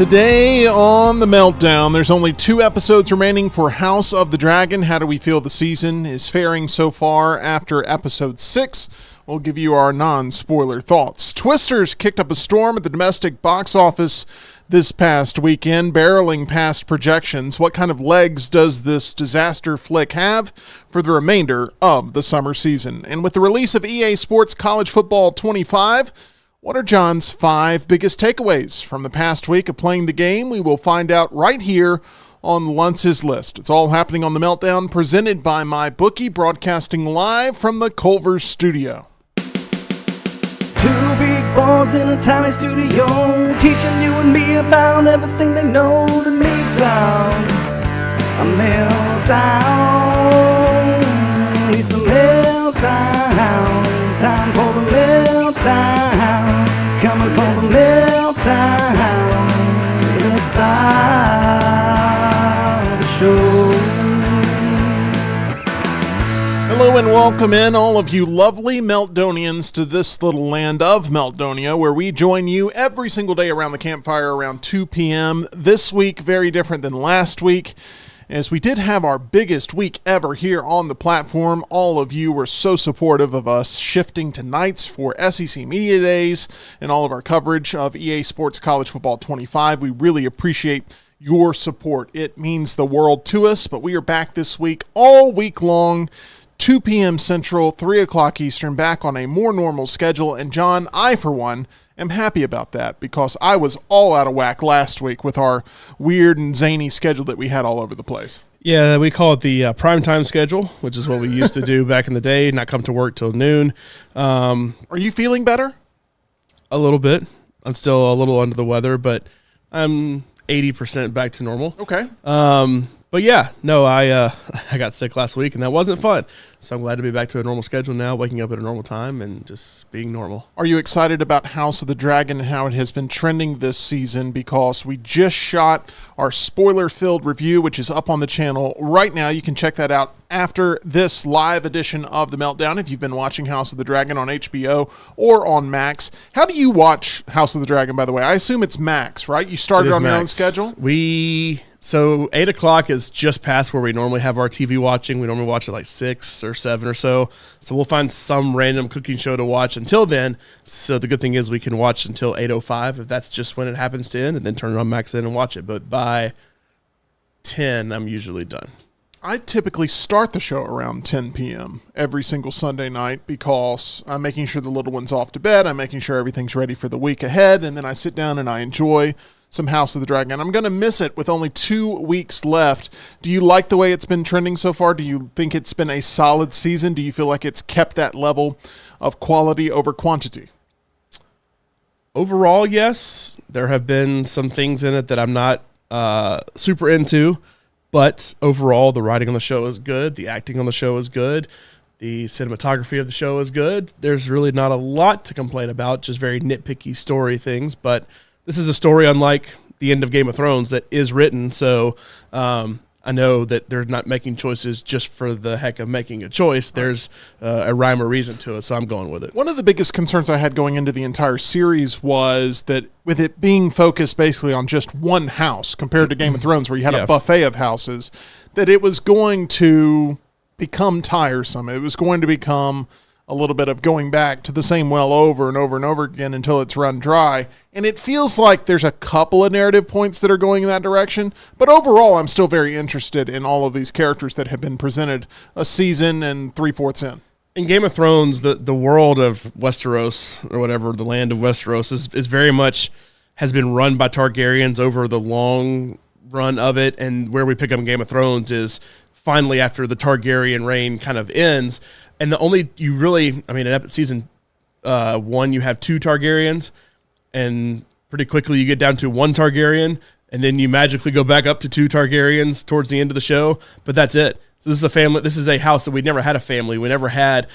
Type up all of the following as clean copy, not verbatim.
Today on The Meltdown, there's only 2 episodes remaining for House of the Dragon. How do we feel the season is faring so far after episode 6? We'll give you our non-spoiler thoughts. Twisters kicked up a storm at the domestic box office this past weekend, barreling past projections. What kind of legs does this disaster flick have for the remainder of the summer season? And with the release of EA Sports College Football 25, what are John's 5 biggest takeaways from the past week of playing the game? We will find out right here on Luntz's List. It's all happening on The Meltdown, presented by MyBookie, broadcasting live from the Culver studio. 2 big boys in a tiny studio, teaching you and me about everything they know to make sound. A meltdown, it's the meltdown, time for the meltdown, coming for the meltdown, let's start the show. Hello and welcome in, all of you lovely Meltdonians, to this little land of Meltdonia, where we join you every single day around the campfire around 2 p.m. This week, very different than last week, as we did have our biggest week ever here on the platform. All of you were so supportive of us shifting to nights for SEC Media Days and all of our coverage of EA Sports College Football 25. We really appreciate your support. It means the world to us, but we are back this week all week long, 2 p.m. Central, 3 o'clock Eastern, back on a more normal schedule. And John, I, for one, am happy about that because I was all out of whack last week with our weird and zany schedule that we had all over the place. Yeah, we call it the primetime schedule, which is what we used to do back in the day, not come to work till noon. Are you feeling better? A little bit. I'm still a little under the weather, but I'm 80% back to normal. Okay. But yeah, no, I got sick last week, and that wasn't fun. So I'm glad to be back to a normal schedule now, waking up at a normal time and just being normal. Are you excited about House of the Dragon and how it has been trending this season? Because we just shot our spoiler-filled review, which is up on the channel right now. You can check that out after this live edition of The Meltdown if you've been watching House of the Dragon on HBO or on Max. How do you watch House of the Dragon, by the way? I assume it's Max, right? You started on your own schedule? So 8 o'clock is just past where we normally have our TV watching. We normally watch at like 6 or 7 or so. So we'll find some random cooking show to watch until then. So the good thing is we can watch until 8:05 if that's just when it happens to end, and then turn it on Max in and watch it. But by 10, I'm usually done. I typically start the show around 10 p.m. every single Sunday night because I'm making sure the little one's off to bed. I'm making sure everything's ready for the week ahead. And then I sit down and I enjoy some House of the Dragon. I'm going to miss it with only 2 weeks left. Do you like the way it's been trending so far? Do you think it's been a solid season? Do you feel like it's kept that level of quality over quantity? Overall, yes. There have been some things in it that I'm not super into, but overall, the writing on the show is good. The acting on the show is good. The cinematography of the show is good. There's really not a lot to complain about, just very nitpicky story things, but this is a story unlike the end of Game of Thrones that is written, so I know that they're not making choices just for the heck of making a choice. There's a rhyme or reason to it, so I'm going with it. One of the biggest concerns I had going into the entire series was that with it being focused basically on just one house compared to Game of Thrones where you had a buffet of houses, that it was going to become tiresome. It was going to become a little bit of going back to the same well over and over and over again until it's run dry. And it feels like there's a couple of narrative points that are going in that direction. But overall, I'm still very interested in all of these characters that have been presented a season and 3/4 in. In Game of Thrones, the world of Westeros, or whatever, the land of Westeros, is very much has been run by Targaryens over the long run of it. And where we pick up in Game of Thrones is finally after the Targaryen reign kind of ends. And in season 1, you have 2 Targaryens, and pretty quickly you get down to 1 Targaryen, and then you magically go back up to 2 Targaryens towards the end of the show, but that's it. So this is a family. This is a house that we never had a family. We never had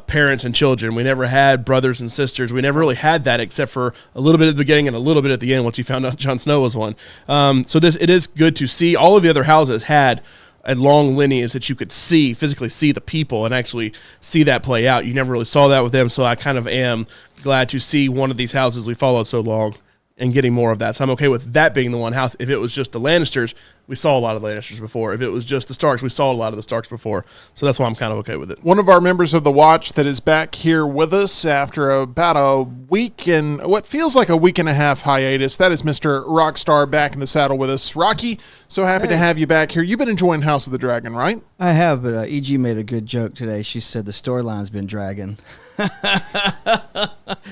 parents and children. We never had brothers and sisters. We never really had that except for a little bit at the beginning and a little bit at the end once you found out Jon Snow was one. So it is good to see. All of the other houses had a long lineage that you could physically see the people and actually see that play out. You never really saw that with them, so I kind of am glad to see one of these houses we followed so long and getting more of that. So I'm okay with that being the one house. If it was just the Lannisters, we saw a lot of the Lannisters before. If it was just the Starks, we saw a lot of the Starks before. So that's why I'm kind of okay with it. One of our members of the watch that is back here with us after about a week and what feels like a week and a half hiatus, that is Mr. Rockstar back in the saddle with us. Rocky, so happy to have you back here. You've been enjoying House of the Dragon, right? I have, but EG made a good joke today. She said the storyline's been dragging.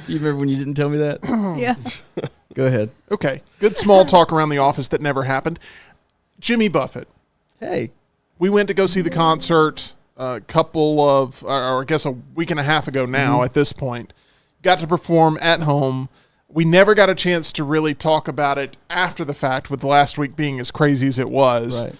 You remember when you didn't tell me that? Yeah. Go ahead. Okay. Good small talk around the office that never happened. Jimmy Buffett. Hey. We went to go see the concert a couple of, or I guess a week and a half ago now at this point. Got to perform at home. We never got a chance to really talk about it after the fact, with last week being as crazy as it was. Right.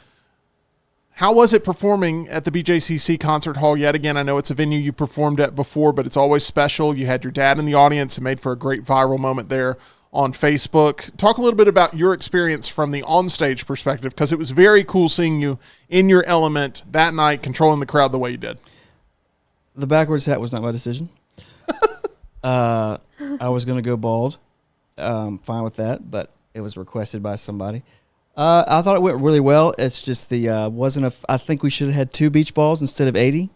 How was it performing at the BJCC Concert Hall yet again? I know it's a venue you performed at before, but it's always special. You had your dad in the audience. It made for a great viral moment there on Facebook. Talk a little bit about your experience from the onstage perspective, because it was very cool seeing you in your element that night, controlling the crowd the way you did. The backwards hat was not my decision. I was going to go bald. Fine with that, but it was requested by somebody. I thought it went really well. It's just I think we should have had 2 beach balls instead of 80.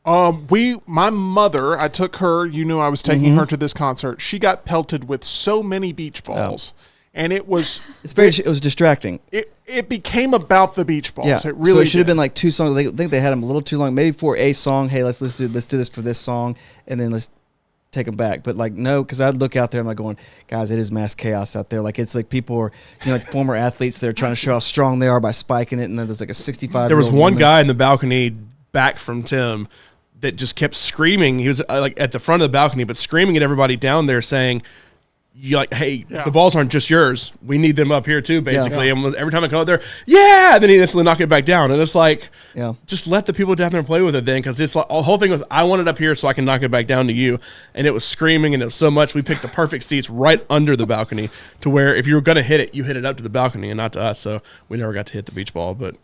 My mother, I took her, you knew I was taking her to this concert. She got pelted with so many beach balls. And it was it was distracting. It became about the beach balls. Yeah. It really so it should have did. been like 2 songs. I think they had them a little too long. Maybe for a song, hey, let's do this for this song, and then let's take them back. But like, no, because I'd look out there, I'm like going, guys, it is mass chaos out there. Like, it's like people are, like former athletes, they're trying to show how strong they are by spiking it, and then there's like a 65. There was one guy in the balcony back from Tim that just kept screaming. He was like at the front of the balcony, but screaming at everybody down there saying, hey, the balls aren't just yours. We need them up here too, basically. And every time I come out there, and then he instantly knock it back down. And it's like, just let the people down there play with it then, because it's like, the whole thing was, I want it up here so I can knock it back down to you. And it was screaming, and it was so much. We picked the perfect seats right under the balcony to where if you were going to hit it, you hit it up to the balcony and not to us. So we never got to hit the beach ball, but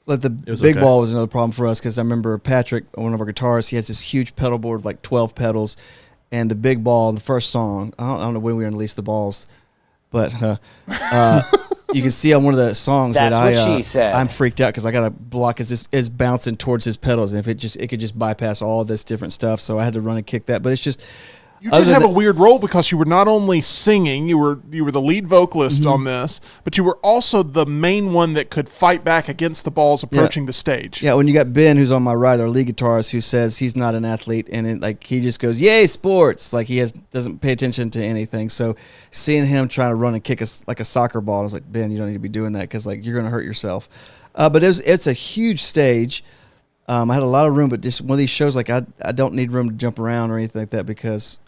the big ball was another problem for us, because I remember Patrick, one of our guitarists, he has this huge pedal board with like 12 pedals. And the big ball, the first song, I don't know when we released the balls, but you can see on one of the songs that I'm freaked out because I got a block is bouncing towards his pedals, and if it could just bypass all this different stuff, so I had to run and kick that. But it's just you did have a weird role, because you were not only singing, you were the lead vocalist on this, but you were also the main one that could fight back against the balls approaching the stage. Yeah, when you got Ben, who's on my right, our lead guitarist, who says he's not an athlete, and he just goes, "Yay, sports!" Like doesn't pay attention to anything. So seeing him trying to run and kick us like a soccer ball, I was like, Ben, you don't need to be doing that, because like you're gonna hurt yourself. But it's a huge stage. I had a lot of room, but just one of these shows, like I don't need room to jump around or anything like that, because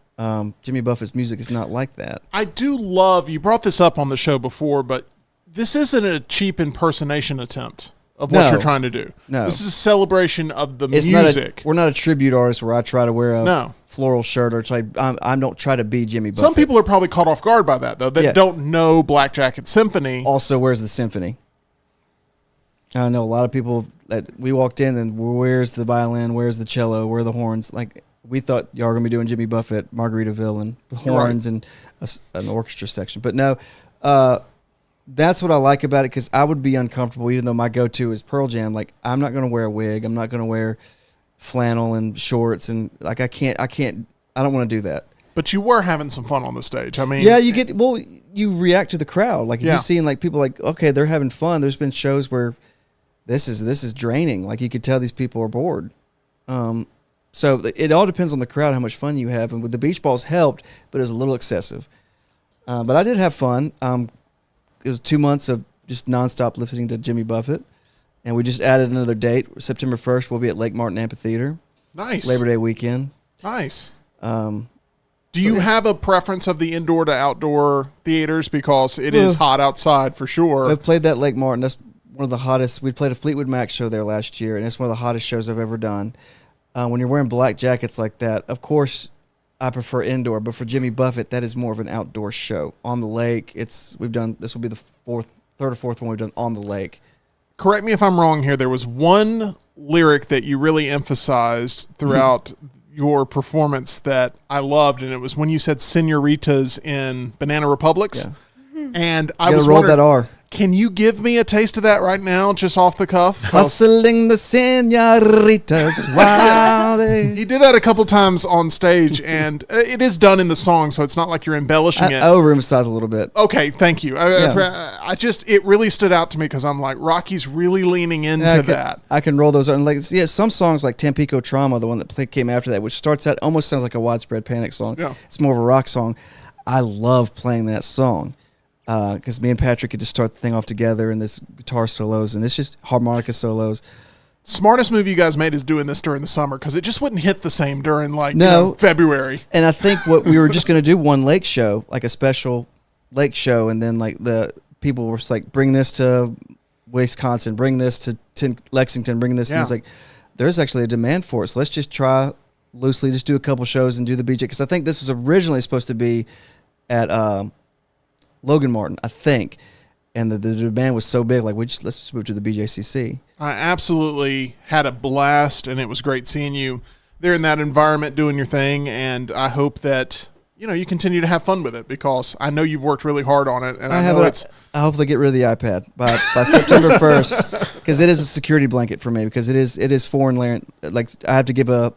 Jimmy Buffett's music is not like that. I do love, you brought this up on the show before, but this isn't a cheap impersonation attempt of what you're trying to do. No. This is a celebration of the music. We're not a tribute artist where I try to wear a floral shirt or I don't try to be Jimmy Buffett. Some people are probably caught off guard by that, though, that don't know Black Jacket Symphony. Also, where's the symphony? I know a lot of people that we walked in and where's the violin, where's the cello, where are the horns? Like, we thought y'all were going to be doing Jimmy Buffett, Margaritaville, and the horns and an orchestra section. But no, that's what I like about it, because I would be uncomfortable, even though my go-to is Pearl Jam. Like, I'm not going to wear a wig. I'm not going to wear flannel and shorts. And, like, I don't want to do that. But you were having some fun on the stage. I mean, yeah, you react to the crowd. Like, if you're seeing, like, people like, okay, they're having fun. There's been shows where this is draining. Like, you could tell these people are bored. So it all depends on the crowd, how much fun you have. And with the beach balls helped, but it was a little excessive. But I did have fun. It was 2 months of just nonstop listening to Jimmy Buffett. And we just added another date. September 1st, we'll be at Lake Martin Amphitheater. Nice. Labor Day weekend. Nice. Do you have a preference of the indoor to outdoor theaters? Because it is hot outside for sure. I've played that Lake Martin. That's one of the hottest. We played a Fleetwood Mac show there last year, and it's one of the hottest shows I've ever done. When you're wearing black jackets like that, of course, I prefer indoor. But for Jimmy Buffett, that is more of an outdoor show on the lake. This will be the third or fourth one we've done on the lake. Correct me if I'm wrong here. There was one lyric that you really emphasized throughout your performance that I loved, and it was when you said "senoritas" in Banana Republics. Yeah. And I You was gotta roll wondering, that R. can you give me a taste of that right now, just off the cuff? 'Cause Hustling the senoritas while they... he did that a couple times on stage, and it is done in the song, so it's not like you're embellishing I it. overemphasize a little bit. Okay, thank you. Yeah. I just, it really stood out to me because I'm like, Rocky's really leaning into that. I can roll those on. Like, yeah, some songs like Tampico Trauma, the one that came after that, which starts out almost sounds like a Widespread Panic song. Yeah. It's more of a rock song. I love playing that song because me and Patrick could just start the thing off together, and this guitar solos, and it's just harmonica solos. Smartest move you guys made is doing this during the summer because it just wouldn't hit the same during February. And I think what we were just going to do one lake show, like a special lake show, and then like the people were just like, bring this to Wisconsin, bring this to Lexington, bring this. Yeah. And it's like, there's actually a demand for it. So let's just try loosely, just do a couple shows and do the BJ. Because I think this was originally supposed to be at Logan Martin, I think. And the demand was so big, like, let's just move to the BJCC. I absolutely had a blast, and it was great seeing you there in that environment doing your thing. And I hope that, you continue to have fun with it because I know you've worked really hard on it. And I hope they get rid of the iPad by September 1st because it is a security blanket for me because it is foreign language. Like, I have to give a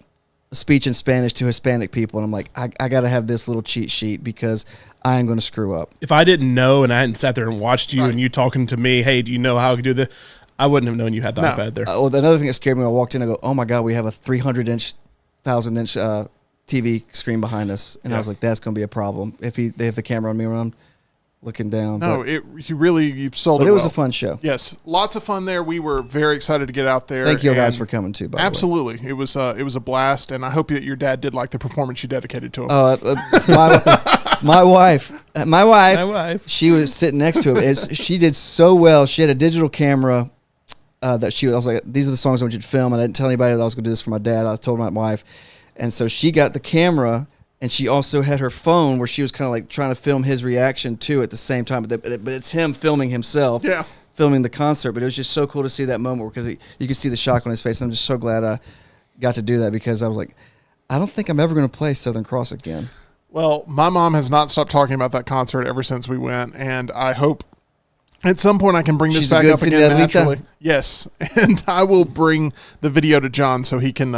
speech in Spanish to Hispanic people, and I'm like, I got to have this little cheat sheet because I am going to screw up. If I didn't know and I hadn't sat there and watched you and you talking to me, hey, do you know how I could do this? I wouldn't have known you had the iPad there. Well, another thing that scared me when I walked in, I go, oh my God, we have a 300-inch, 1,000-inch TV screen behind us. And I was like, that's going to be a problem if they have the camera on me when I'm looking down. No, you sold it. But it was well. a fun show. Yes, lots of fun there. We were very excited to get out there. Thank you guys for coming too. By absolutely, it was a blast, and I hope that your dad did like the performance you dedicated to him. My wife. She was sitting next to him. She did so well. She had a digital camera that I was like, these are the songs I want you to film, and I didn't tell anybody that I was going to do this for my dad. I told my wife, and so she got the camera. And she also had her phone where she was kind of like trying to film his reaction too at the same time. But it's him filming himself, filming the concert. But it was just so cool to see that moment because you could see the shock on his face. And I'm just so glad I got to do that because I was like, I don't think I'm ever going to play Southern Cross again. Well, my mom has not stopped talking about that concert ever since we went. And I hope at some point I can bring this back up again naturally. Yes. And I will bring the video to John so he can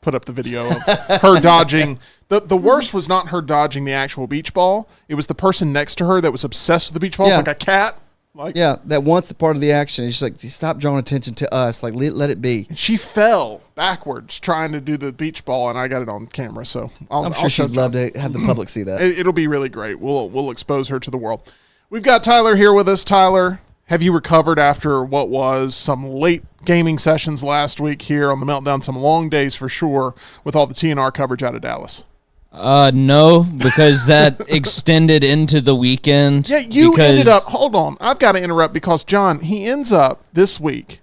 put up the video of her dodging. The worst was not her dodging the actual beach ball. It was the person next to her that was obsessed with the beach balls, like a cat. That wants part of the action. It's just like, stop drawing attention to us. Like, let it be. She fell backwards trying to do the beach ball, and I got it on camera. So I'm sure she'd love to have the public see that. It'll be really great. We'll expose her to the world. We've got Tyler here with us. Tyler, have you recovered after what was some late gaming sessions last week here on the Meltdown? Some long days for sure with all the TNR coverage out of Dallas. No, because that extended into the weekend. Yeah, ended up, hold on, I've got to interrupt because John, he ends up this week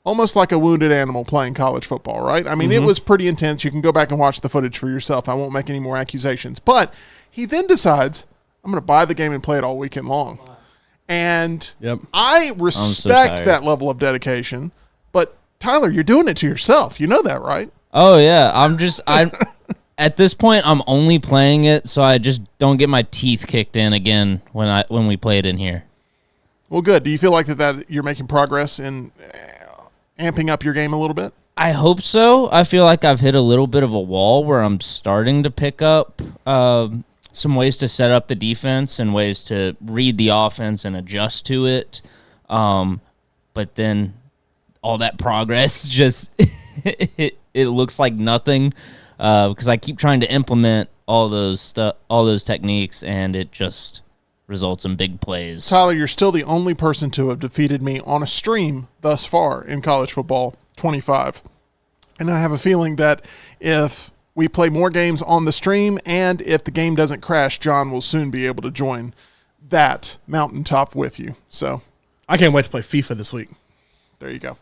almost like a wounded animal playing college football, right? I mean, It was pretty intense. You can go back and watch the footage for yourself. I won't make any more accusations. But he then decides, I'm going to buy the game and play it all weekend long. And I respect that level of dedication. But Tyler, you're doing it to yourself. You know that, right? Oh, yeah. I'm at this point, I'm only playing it so I just don't get my teeth kicked in again when we play it in here. Well, good. Do you feel like that you're making progress in amping up your game a little bit? I hope so. I feel like I've hit a little bit of a wall where I'm starting to pick up some ways to set up the defense and ways to read the offense and adjust to it. But then all that progress just it looks like nothing. Because I keep trying to implement all those techniques, and it just results in big plays. Tyler, you're still the only person to have defeated me on a stream thus far in college football, 25. And I have a feeling that if we play more games on the stream and if the game doesn't crash, John will soon be able to join that mountaintop with you. So I can't wait to play FIFA this week. There you go.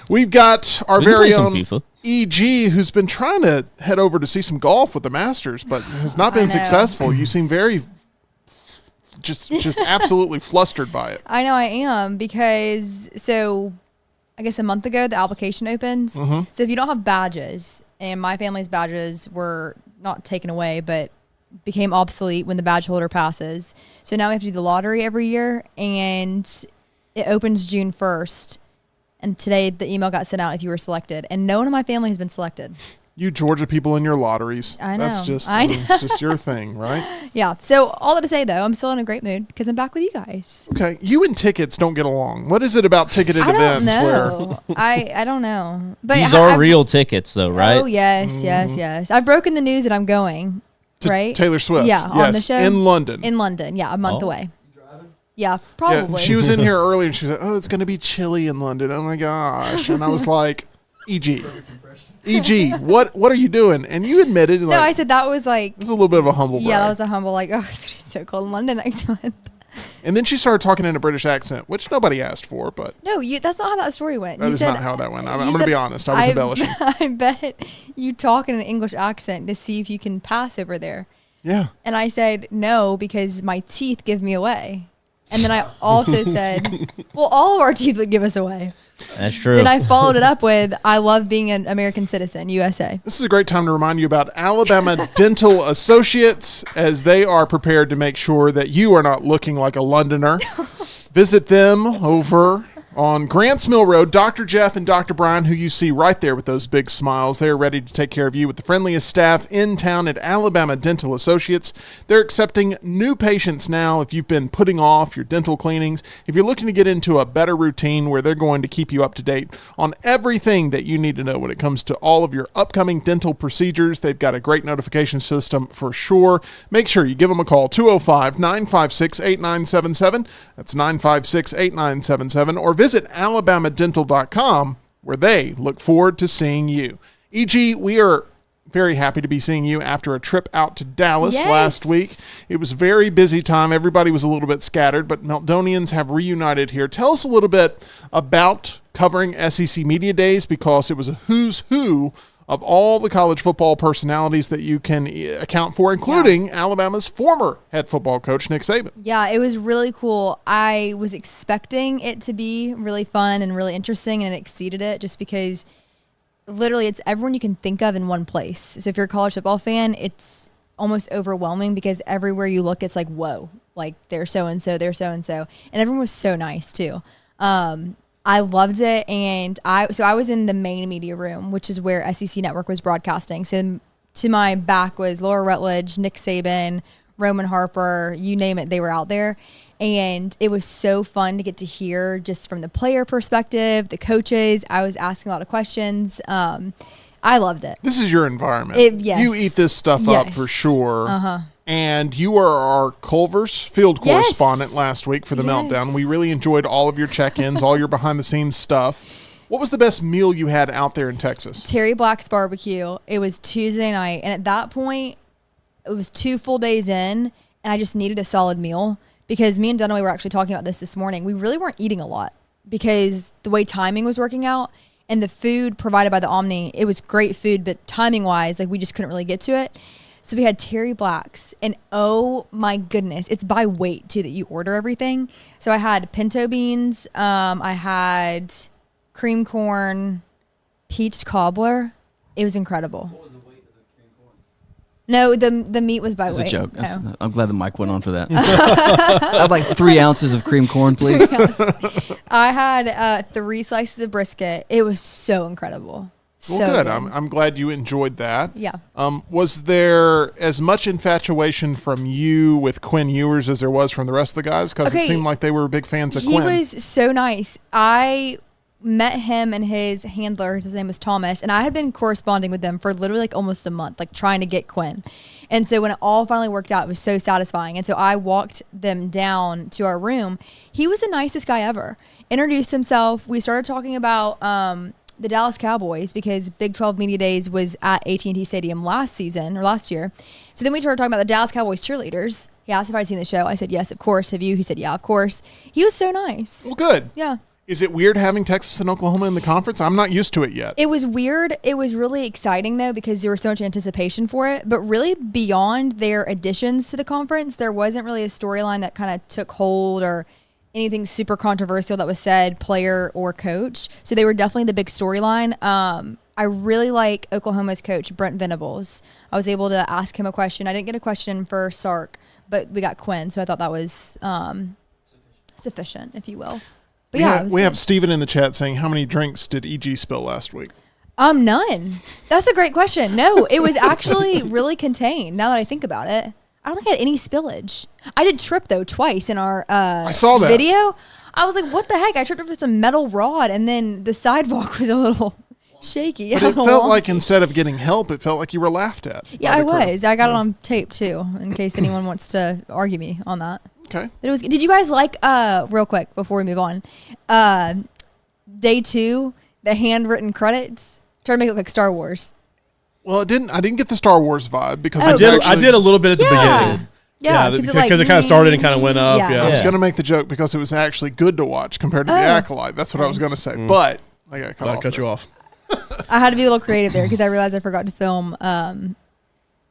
We've got our very own EG, who's been trying to head over to see some golf with the Masters, but has not been successful. You seem very just absolutely flustered by it. I know I am because, I guess a month ago, the application opens. So if you don't have badges, and my family's badges were not taken away, but became obsolete when the badge holder passes. So now we have to do the lottery every year, and it opens June 1st. And today the email got sent out if you were selected, and no one in my family has been selected. You Georgia people in your lotteries. I know. That's just, I know. it's just your thing, right? Yeah. So all that to say, though, I'm still in a great mood because I'm back with you guys. Okay. You and tickets don't get along. What is it about ticketed I events don't where know. I don't know. But These I've- real tickets, though, right? Oh, yes, yes. I've broken the news that I'm going, to right? Taylor Swift? Yeah, on the Yes, show. in London. In London, yeah, a month Oh. away. Yeah, probably. Yeah, she was in here earlier and she said, "Oh, it's going to be chilly in London." Oh my gosh! And I was like, "EG, what are you doing?" And you admitted, like, No, I said that was like, it was a little bit of a humble brag. yeah, that was a humble, like, oh, it's gonna be so cold in London next month. And then she started talking in a British accent, which nobody asked for, but No, that's not how that story went. that You is said- not how that went. I'm you going to said, be honest. I was embellishing. I bet you talk in an English accent to see if you can pass over there. Yeah. And I said, no, because my teeth give me away. And then I also said, well, all of our teeth would give us away. That's true. Then I followed it up with, I love being an American citizen, USA. This is a great time to remind you about Alabama Dental Associates, as they are prepared to make sure that you are not looking like a Londoner. Visit them over on Grants Mill Road. Dr. Jeff and Dr. Brian, who you see right there with those big smiles, they are ready to take care of you with the friendliest staff in town at Alabama Dental Associates. They're accepting new patients now if you've been putting off your dental cleanings. If you're looking to get into a better routine where they're going to keep you up to date on everything that you need to know when it comes to all of your upcoming dental procedures, they've got a great notification system for sure. Make sure you give them a call, 205-956-8977. That's 956-8977, or visit alabamadental.com, where they look forward to seeing you. E.G., we are very happy to be seeing you after a trip out to Dallas Yes. last week. It was a very busy time. Everybody was a little bit scattered, but Meltdonians have reunited here. Tell us a little bit about covering SEC Media Days, because it was a who's who of all the college football personalities that you can account for, including Alabama's former head football coach, Nick Saban. Yeah, it was really cool. I was expecting it to be really fun and really interesting, and it exceeded it just because literally it's everyone you can think of in one place. So if you're a college football fan, it's almost overwhelming because everywhere you look, it's like, whoa, like they're so-and-so, they're so-and-so. And everyone was so nice too. I loved it, and I was in the main media room, which is where SEC Network was broadcasting. So to my back was Laura Rutledge, Nick Saban, Roman Harper, you name it, they were out there. And it was so fun to get to hear just from the player perspective, the coaches. I was asking a lot of questions. I loved it. This is your environment. Yes. You eat this stuff up for Yes. sure. Uh-huh. And you are our Culver's field Yes. correspondent last week for the Yes. Meltdown. We really enjoyed all of your check-ins, all your behind-the-scenes stuff. What was the best meal you had out there in Texas? Terry Black's barbecue. It was Tuesday night, and at that point, it was 2 full days in, and I just needed a solid meal because me and Dunaway were actually talking about this morning. We really weren't eating a lot because the way timing was working out and the food provided by the Omni, it was great food, but timing-wise, like we just couldn't really get to it. So we had Terry Black's, and oh my goodness, it's by weight too that you order everything. So I had pinto beans, I had cream corn, peach cobbler. It was incredible. What was the weight of the cream corn? No, the meat was by It's weight. a joke. Oh. I'm glad the mic went on for that. I'd like 3 ounces of cream corn, please. I had 3 slices of brisket. It was so incredible. Well, So good. I'm glad you enjoyed that. Yeah. Was there as much infatuation from you with Quinn Ewers as there was from the rest of the guys? Because it Okay. seemed like they were big fans of He Quinn. was so nice. I met him and his handler. His name was Thomas, and I had been corresponding with them for literally like almost a month, like trying to get Quinn. And so when it all finally worked out, it was so satisfying. And so I walked them down to our room. He was the nicest guy ever. Introduced himself. We started talking about the Dallas Cowboys because Big 12 Media Days was at AT&T Stadium last year. So then we started talking about the Dallas Cowboys cheerleaders. He asked if I'd seen the show. I said, yes, of course. Have you? He said, yeah, of course. He was so nice. Well, good. Yeah. Is it weird having Texas and Oklahoma in the conference? I'm not used to it yet. It was weird. It was really exciting, though, because there was so much anticipation for it. But really, beyond their additions to the conference, there wasn't really a storyline that kind of took hold or anything super controversial that was said, player or coach. So they were definitely the big storyline. I really like Oklahoma's coach, Brent Venables. I was able to ask him a question. I didn't get a question for Sark, but we got Quinn, so I thought that was sufficient, if you will. But we have Steven in the chat saying, how many drinks did EG spill last week? None. That's a great question. No, it was actually really contained, now that I think about it. I don't think I had any spillage. I did trip, though, twice in our I saw that video. I was like, what the heck? I tripped over some metal rod, and then the sidewalk was a little shaky. But it felt like instead of getting help, it felt like you were laughed at. Yeah, I was. I got it on tape, too, in case anyone wants to argue me on that. Okay. It was. Did you guys like, real quick, before we move on, day 2, the handwritten credits? Try to make it look like Star Wars. Well, it didn't. I didn't get the Star Wars vibe because Oh, I did a little bit at the beginning. Yeah, because it kind of started and kind of went up. Yeah. I was Yeah. going to make the joke because it was actually good to watch compared to the Acolyte. That's what I was going to say. But I got cut I'll off. cut you off. I had to be a little creative there because I realized I forgot to film the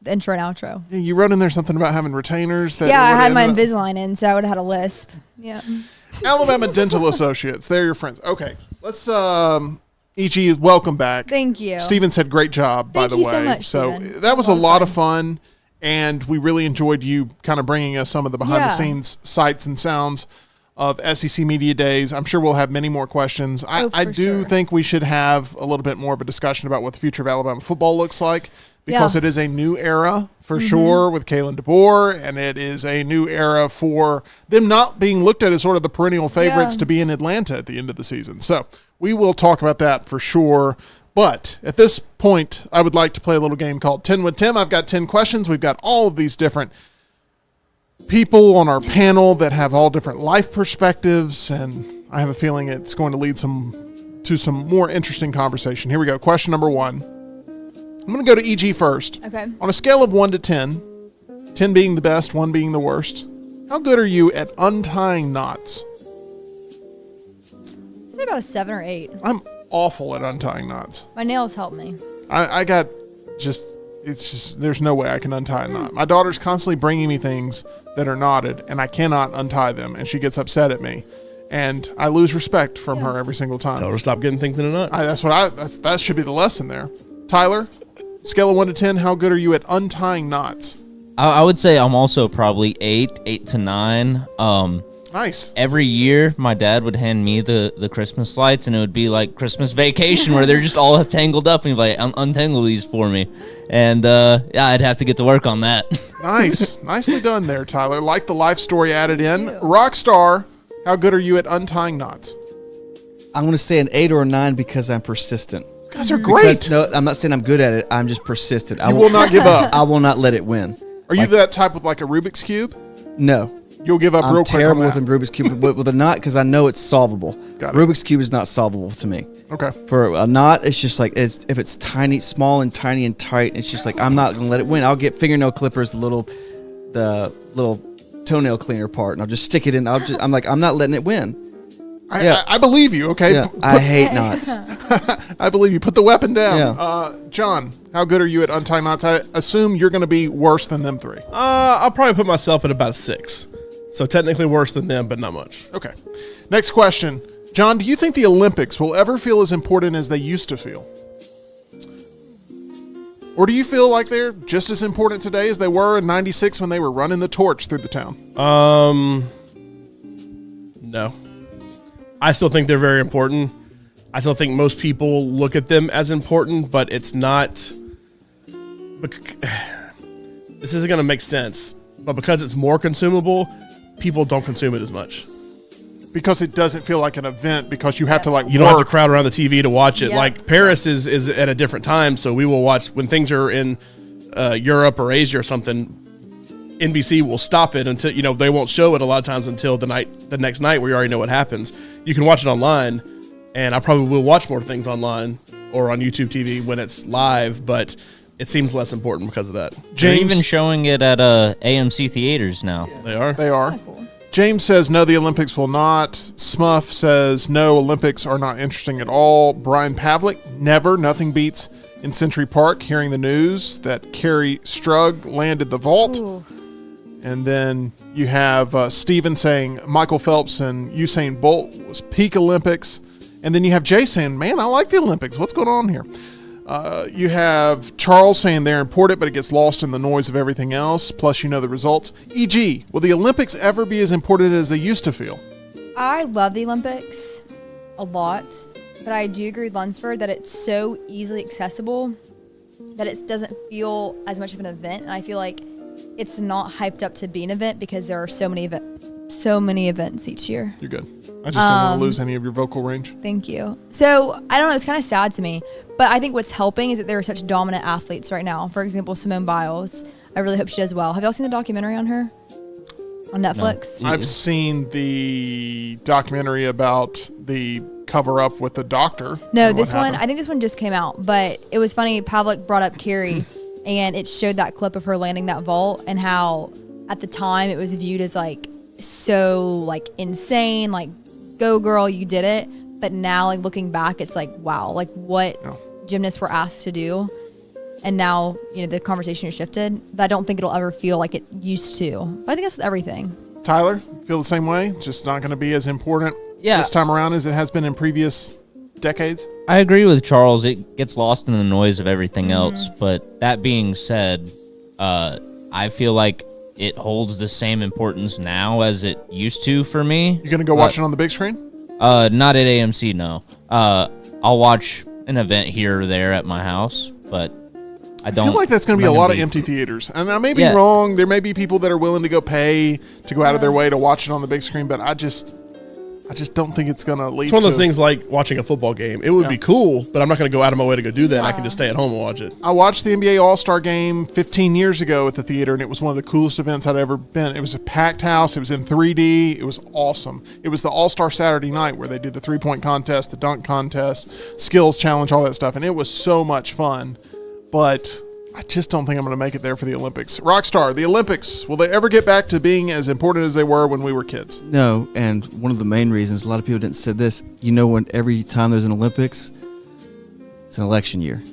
intro and outro. Yeah, you wrote in there something about having retainers. That Yeah, I had my ended up- Invisalign in, so I would have had a lisp. Yeah. Alabama Dental Associates. They're your friends. Okay, let's. E.G., welcome back. Thank you. Steven said great job, by Thank the you way. so much, Steven. That was a lot of fun, and we really enjoyed you kind of bringing us some of the behind-the-scenes sights and sounds of SEC Media Days. I'm sure we'll have many more questions. I for do sure. think we should have a little bit more of a discussion about what the future of Alabama football looks like, because Yeah. it is a new era for sure with Kalen DeBoer, and it is a new era for them not being looked at as sort of the perennial favorites Yeah. to be in Atlanta at the end of the season. So we will talk about that for sure. But at this point, I would like to play a little game called 10 with Tim. I've got 10 questions. We've got all of these different people on our panel that have all different life perspectives, and I have a feeling it's going to lead to some more interesting conversation. Here we go. Question number 1. I'm going to go to EG first. Okay. On a scale of 1 to 10, 10 being the best, 1 being the worst, how good are you at untying knots? Say about a 7 or 8. I'm awful at untying knots. My nails help me. I got it's just, there's no way I can untie a knot. My daughter's constantly bringing me things that are knotted, and I cannot untie them, and she gets upset at me. And I lose respect from her every single time. Tell her to stop getting things in a nut. That should be the lesson there. Tyler, scale of 1 to 10, how good are you at untying knots? I would say I'm also probably 8 to 9. Nice. Every year, my dad would hand me the Christmas lights, and it would be like Christmas Vacation, where they're just all tangled up, and he'd be like, untangle these for me. And yeah, I'd have to get to work on that. Nice. Nicely done there, Tyler. Like the life story added in. Rockstar, how good are you at untying knots? I'm going to say an 8 or a 9 because I'm persistent. You guys are great. Because, no, I'm not saying I'm good at it. I'm just persistent. You will not give up. I will not let it win. Are you that type with like a Rubik's Cube? No. You'll give up I'm real quick on terrible that. with a Rubik's Cube, but with a knot, because I know it's solvable. Got it. Rubik's Cube is not solvable to me. Okay. For a knot, it's just like, if it's tiny, small and tiny and tight, it's just like, I'm not going to let it win. I'll get fingernail clippers, the little toenail cleaner part, and I'll just stick it in. I'm like, I'm not letting it win. I believe you, okay? Yeah, I hate knots. I believe you. Put the weapon down. Yeah. John, how good are you at untying knots? I assume you're going to be worse than them 3. I'll probably put myself at about a 6. So technically worse than them, but not much. Okay. Next question. John, do you think the Olympics will ever feel as important as they used to feel? Or do you feel like they're just as important today as they were in 96 when they were running the torch through the town? No. I still think they're very important. I still think most people look at them as important, but it's not. This isn't going to make sense, but because it's more consumable, people don't consume it as much. Because it doesn't feel like an event, because you have to like You don't have to crowd around the TV to watch it. Yeah. Like Paris is at a different time, so we will watch when things are in Europe or Asia or something. NBC will stop it until they won't show it a lot of times until the next night where you already know what happens. You can watch it online, and I probably will watch more things online or on YouTube TV when it's live, but it seems less important because of that. They're James, even showing it at AMC theaters now. They are. they are. Cool. James says no, the Olympics will not. Smuff says no, Olympics are not interesting at all. Brian Pavlik, never. Nothing beats in Century Park hearing the news that Carrie Strug landed the vault. Ooh. And then you have Steven saying Michael Phelps and Usain Bolt was peak Olympics. And then you have Jay saying, man, I like the Olympics. What's going on here? You have Charles saying they're important, but it gets lost in the noise of everything else. Plus, you know the results. E.g., will the Olympics ever be as important as they used to feel? I love the Olympics a lot, but I do agree with Lunsford that it's so easily accessible that it doesn't feel as much of an event. And I feel like it's not hyped up to be an event because there are so many events each year. You're good. I just don't want to lose any of your vocal range. Thank you. So, I don't know, it's kind of sad to me. But I think what's helping is that there are such dominant athletes right now. For example, Simone Biles. I really hope she does well. Have y'all seen the documentary on her? On Netflix? No. I've seen the documentary about the cover-up with the doctor. No, and this what one, happened. I think this one just came out. But it was funny, Pavlik brought up Carrie, and it showed that clip of her landing that vault and how at the time it was viewed as like so like insane, like go girl, you did it. But now like looking back, it's like, wow, like what gymnasts were asked to do. And now, you know, the conversation has shifted. But I don't think it'll ever feel like it used to. But I think that's with everything. Tyler, feel the same way? Just not going to be as important Yeah. this time around as it has been in previous decades? I agree with Charles. It gets lost in the noise of everything else. But that being said, I feel like it holds the same importance now as it used to for me. You going to go watch it on the big screen? Not at AMC, no. I'll watch an event here or there at my house, but I don't. I feel like that's going to be a lot of empty theaters. And I may be wrong. There may be people that are willing to go pay to go out of their way to watch it on the big screen, but I just don't think it's going to lead to... It's one of those things like watching a football game. It would be cool, but I'm not going to go out of my way to go do that. I can just stay at home and watch it. I watched the NBA All-Star Game 15 years ago at the theater, and it was one of the coolest events I'd ever been. It was a packed house. It was in 3D. It was awesome. It was the All-Star Saturday night where they did the three-point contest, the dunk contest, skills challenge, all that stuff, and it was so much fun. But I just don't think I'm going to make it there for the Olympics. Rockstar, the Olympics, will they ever get back to being as important as they were when we were kids? No, and one of the main reasons, a lot of people didn't say this, you know, when every time there's an Olympics, it's an election year.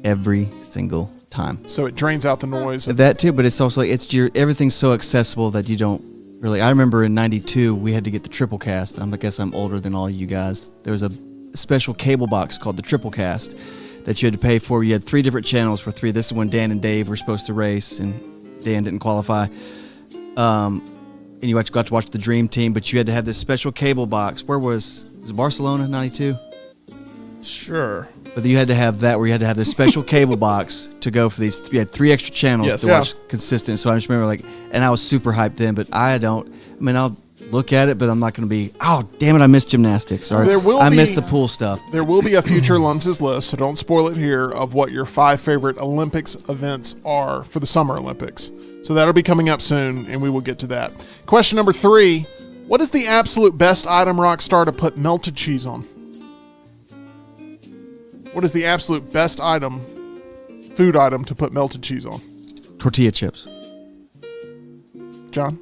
Every single time. So it drains out the noise. That too, but it's also like everything's so accessible that you don't really. I remember in '92 we had to get the triple cast. I guess I'm older than all you guys. There was a special cable box called the triple cast that you had to pay for. You had 3 different channels for 3. This is when Dan and Dave were supposed to race, and Dan didn't qualify. And you actually got to watch the Dream Team, but you had to have this special cable box. Where was it Barcelona '92? Sure. But you had to have that, where you had to have this special cable box to go for these. You had 3 extra channels to watch consistent. So I just remember and I was super hyped then. But I'll look at it, but I'm not going to be, oh, damn it, I missed gymnastics. Or I missed the pool stuff. There will be a future Lunz's list, so don't spoil it here, of what your 5 favorite Olympics events are for the Summer Olympics. So that'll be coming up soon, and we will get to that. Question number 3, what is the absolute best item, Rockstar, to put melted cheese on? What is the absolute best item, food item, to put melted cheese on? Tortilla chips. John?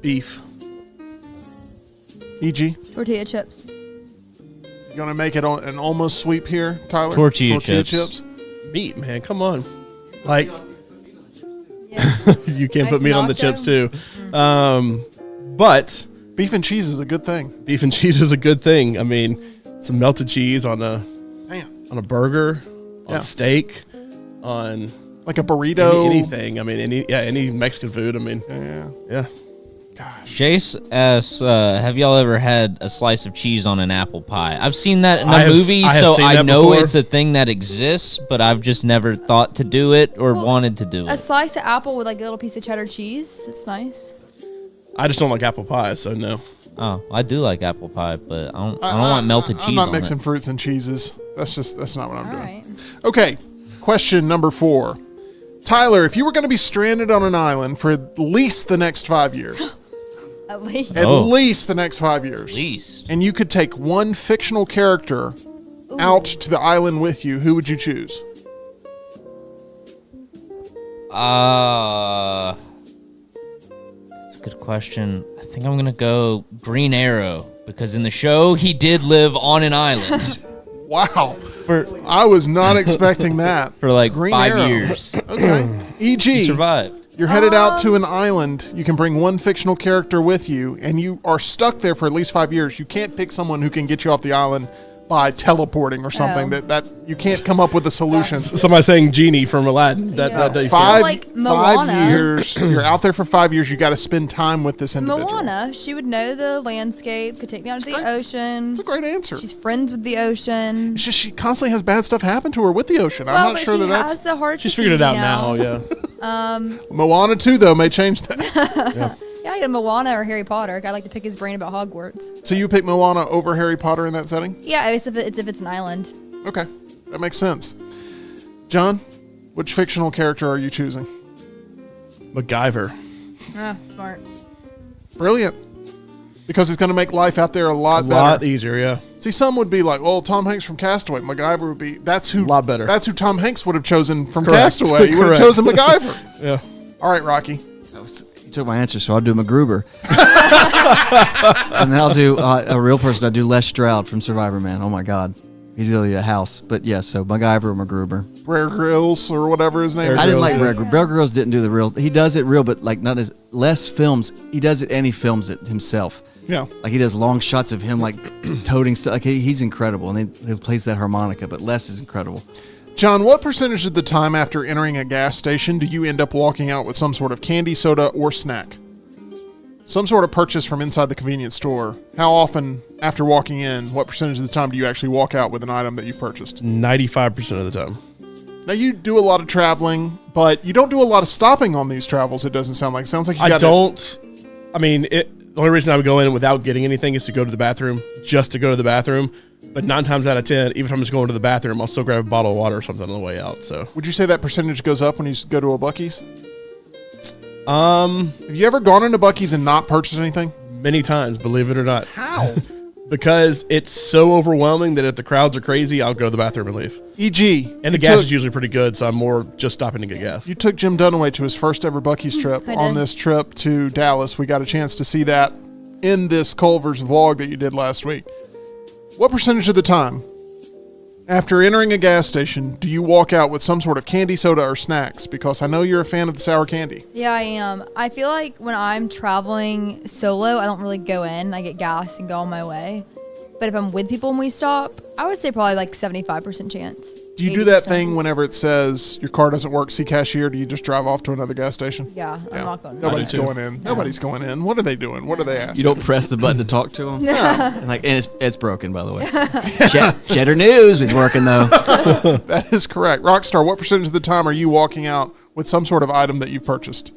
Beef. E.G.? Tortilla chips. You going to make it on an almost sweep here, Tyler? Tortilla chips. Meat, man. Come on. Like, Yeah. you can't Nice put meat on the nacho. chips, too. But Beef and cheese is a good thing. beef and cheese is a good thing. I mean, some melted cheese on a burger, on Yeah. steak, on Like a burrito. anything. I mean, any Mexican food. I mean, yeah. Jace asks, have y'all ever had a slice of cheese on an apple pie? I've seen that in I a have- movie, I have so seen I that know before. it's a thing that exists, but I've just never thought to do it or wanted to do A it. slice of apple with like a little piece of cheddar cheese. It's nice. I just don't like apple pie, so no. Oh, I do like apple pie, but I don't want melted cheese I'm not on mixing it. fruits and cheeses. That's not what I'm All doing. right. Okay, question number 4. Tyler, if you were going to be stranded on an island for at least the next 5 years, At least. at Oh. least the next 5 years, Least. and you could take one fictional character out to the island with you, who would you choose? That's a good question. I think I'm gonna go Green Arrow because in the show he did live on an island Wow. for I was not expecting that. for like Green 5 Arrow. years. Okay. He E.g., survived. you're headed out to an island. You can bring one fictional character with you, and you are stuck there for at least 5 years. You can't pick someone who can get you off the island by teleporting or something. That you can't come up with a solution. Somebody saying genie from Aladdin. That you Five, can't. Like 5 Moana. years. You're out there for 5 years. You got to spend time with this individual. Moana, she would know the landscape, could take me out to the ocean. That's a great answer. She's friends with the ocean. It's just she constantly has bad stuff happen to her with the ocean. I'm not but sure she that's has the heart. She's to figured it feed, out you now. know? Yeah. Moana 2, though, may change that. Yeah, either Moana or Harry Potter. I'd like to pick his brain about Hogwarts. So you pick Moana over Harry Potter in that setting? Yeah, it's if it's an island. Okay, that makes sense. John, which fictional character are you choosing? MacGyver. Ah, smart. Brilliant. Because it's going to make life out there a lot better. A lot easier, yeah. See, some would be like, well, Tom Hanks from Castaway. MacGyver would be, that's who. A lot better. That's who Tom Hanks would have chosen from Correct. Castaway. You would have Correct. chosen MacGyver. Yeah. All right, Rocky. You took my answer, so I'll do MacGruber. And then I'll do a real person. I'll do Les Stroud from Survivor Man. Oh my God, he'd really a house. But yes, so MacGyver or MacGruber. Bear Grylls or whatever his name is. I didn't like Grylls, Bear Grylls. Bear Grylls didn't do the real. He does it real, but like not as less films. He does it and he films it himself. Yeah. Like he does long shots of him like toting stuff. Like he's incredible, and he plays that harmonica. But Les is incredible. John, what percentage of the time after entering a gas station do you end up walking out with some sort of candy, soda, or snack? Some sort of purchase from inside the convenience store. How often after walking in, what percentage of the time do you actually walk out with an item that you've purchased? 95% of the time. Now, you do a lot of traveling, but you don't do a lot of stopping on these travels, it doesn't sound like. It sounds like you got The only reason I would go in without getting anything is to go to the bathroom, just to go to the bathroom. But 9 times out of 10, even if I'm just going to the bathroom, I'll still grab a bottle of water or something on the way out. So, Would you say that percentage goes up when you go to a Buc-ee's? Have Have you ever gone into Buc-ee's and not purchased anything? many times, believe it or not. How? Because it's so overwhelming that if the crowds are crazy, I'll go to the bathroom and leave. E.g. And the gas is usually pretty good, so I'm more just stopping to get gas. You took Jim Dunaway to his first ever Buc-ee's trip. I On did. this trip to Dallas, we got a chance to see that in this Culver's vlog that you did last week. What percentage of the time, after entering a gas station, do you walk out with some sort of candy, soda, or snacks? Because I know you're a fan of the sour candy. Yeah, I am. I feel like when I'm traveling solo, I don't really go in. I get gas and go on my way. But if I'm with people and we stop, I would say probably like 75% chance. Do you do that 80%. thing whenever it says your car doesn't work, see cashier? Do you just drive off to another gas station? Yeah, I'm not going to. Nobody's I do too. going in. Nobody's going in. What are they doing? What are they asking? You don't press the button to talk to him. And it's broken, by the way. Cheddar News is working though. That is correct. Rockstar, what percentage of the time are you walking out with some sort of item that you've purchased?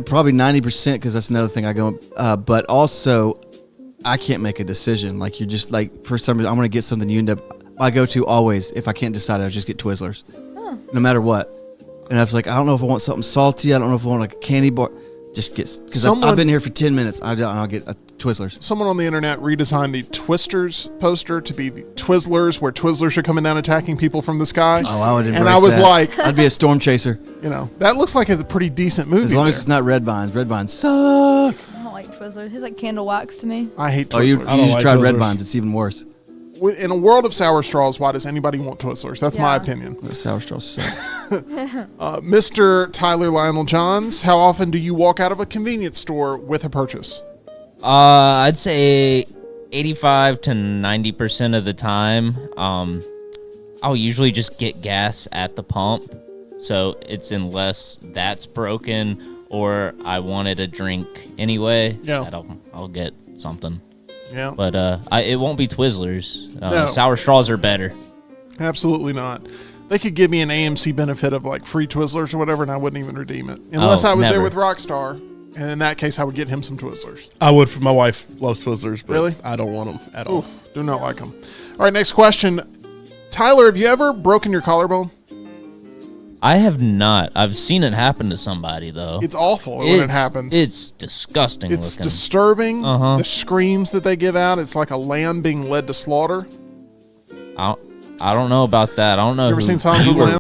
Probably 90% because that's another thing I go. But also, I can't make a decision. Like you're just like for some reason I'm gonna get something. You end up. I go to always if I can't decide, I'll just get Twizzlers, no matter what. And I was like, I don't know if I want something salty. I don't know if I want a candy bar. Just get because I've been here for 10 minutes. I'll get Twizzlers. Someone on the internet redesigned the Twisters poster to be the Twizzlers, where Twizzlers are coming down attacking people from the sky. Oh, I would embrace And I was that. like, I'd be a storm chaser that looks like a pretty decent movie. as long as there. it's not Red Vines. Red Vines suck. I don't like Twizzlers. It's like candle wax to me. I hate Twizzlers. Oh, you don't just like tried Red Twizzlers. Vines. It's even worse. In a world of sour straws, why does anybody want Twizzlers? That's my Yeah. opinion. The sour straws suck. Mr. Tyler Lionel Johns, how often do you walk out of a convenience store with a purchase? I'd say 85 to 90% of the time. I'll usually just get gas at the pump, so it's unless that's broken or I wanted a drink anyway. Yeah. that I'll get something. Yeah, But it won't be Twizzlers. No. Sour straws are better. absolutely not. They could give me an AMC benefit of like free Twizzlers or whatever, and I wouldn't even redeem it. Unless I was there never. with Rockstar, and in that case, I would get him some Twizzlers. I would. For my wife loves Twizzlers, but Really? I don't want them at all. Oof, do not like them. All right, next question. Tyler, have you ever broken your collarbone? I have not. I've seen it happen to somebody though. It's awful when it happens. It's disgusting It's looking. disturbing. Uh-huh. The screams that they give out. It's like a lamb being led to slaughter. I don't know about that. I don't know. You ever who seen Silence of you the were Lambs?